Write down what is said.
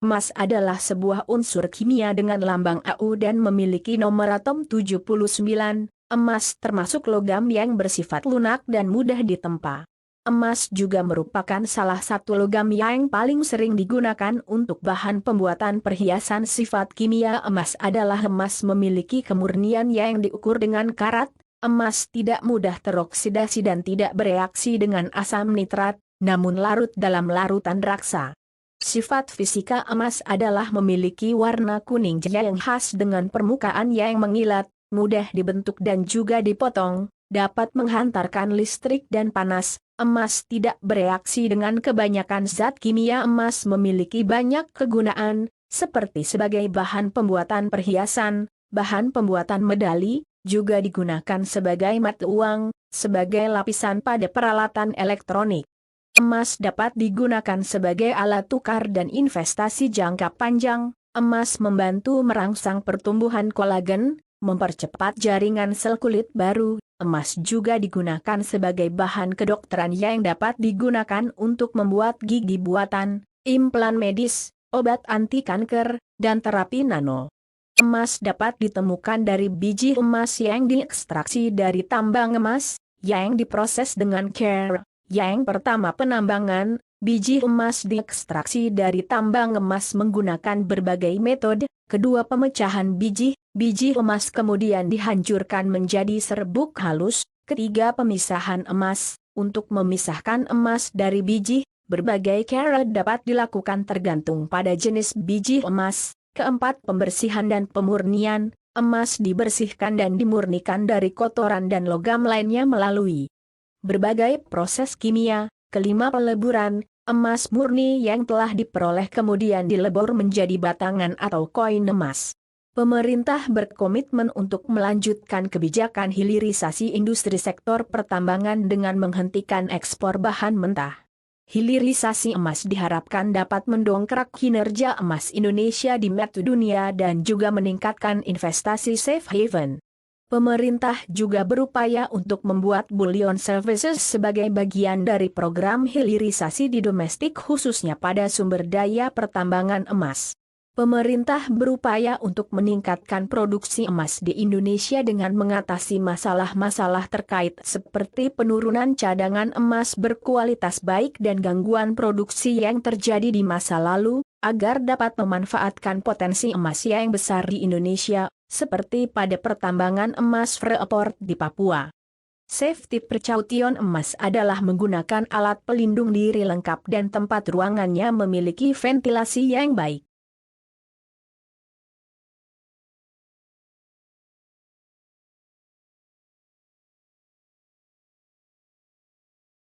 Emas adalah sebuah unsur kimia dengan lambang AU dan memiliki nomor atom 79. Emas termasuk logam yang bersifat lunak dan mudah ditempa. Emas juga merupakan salah satu logam yang paling sering digunakan untuk bahan pembuatan perhiasan. Sifat kimia emas adalah emas memiliki kemurnian yang diukur dengan karat. Emas tidak mudah teroksidasi dan tidak bereaksi dengan asam nitrat, namun larut dalam larutan raksa. Sifat fisika emas adalah memiliki warna kuning jaya yang khas dengan permukaan yang mengilat, mudah dibentuk dan juga dipotong, dapat menghantarkan listrik dan panas. Emas tidak bereaksi dengan kebanyakan zat kimia. Emas memiliki banyak kegunaan, seperti sebagai bahan pembuatan perhiasan, bahan pembuatan medali, juga digunakan sebagai mata uang, sebagai lapisan pada peralatan elektronik. Emas dapat digunakan sebagai alat tukar dan investasi jangka panjang. Emas membantu merangsang pertumbuhan kolagen, mempercepat jaringan sel kulit baru. Emas juga digunakan sebagai bahan kedokteran yang dapat digunakan untuk membuat gigi buatan, implan medis, obat anti kanker, dan terapi nano. Emas dapat ditemukan dari biji emas yang diekstraksi dari tambang emas, yang diproses dengan care. Yang pertama, penambangan. Biji emas diekstraksi dari tambang emas menggunakan berbagai metode. Kedua, pemecahan biji. Biji emas kemudian dihancurkan menjadi serbuk halus. Ketiga, pemisahan emas. Untuk memisahkan emas dari biji, berbagai cara dapat dilakukan tergantung pada jenis biji emas. Keempat, pembersihan dan pemurnian. Emas dibersihkan dan dimurnikan dari kotoran dan logam lainnya melalui berbagai proses kimia. Kelima, peleburan. Emas murni yang telah diperoleh kemudian dilebur menjadi batangan atau koin emas. Pemerintah berkomitmen untuk melanjutkan kebijakan hilirisasi industri sektor pertambangan dengan menghentikan ekspor bahan mentah. Hilirisasi emas diharapkan dapat mendongkrak kinerja emas Indonesia di mata dunia dan juga meningkatkan investasi safe haven. Pemerintah juga berupaya untuk membuat bullion services sebagai bagian dari program hilirisasi di domestik khususnya pada sumber daya pertambangan emas. Pemerintah berupaya untuk meningkatkan produksi emas di Indonesia dengan mengatasi masalah-masalah terkait seperti penurunan cadangan emas berkualitas baik dan gangguan produksi yang terjadi di masa lalu, agar dapat memanfaatkan potensi emas yang besar di Indonesia, seperti pada pertambangan emas Freeport di Papua. Safety precaution emas adalah menggunakan alat pelindung diri lengkap dan tempat ruangannya memiliki ventilasi yang baik.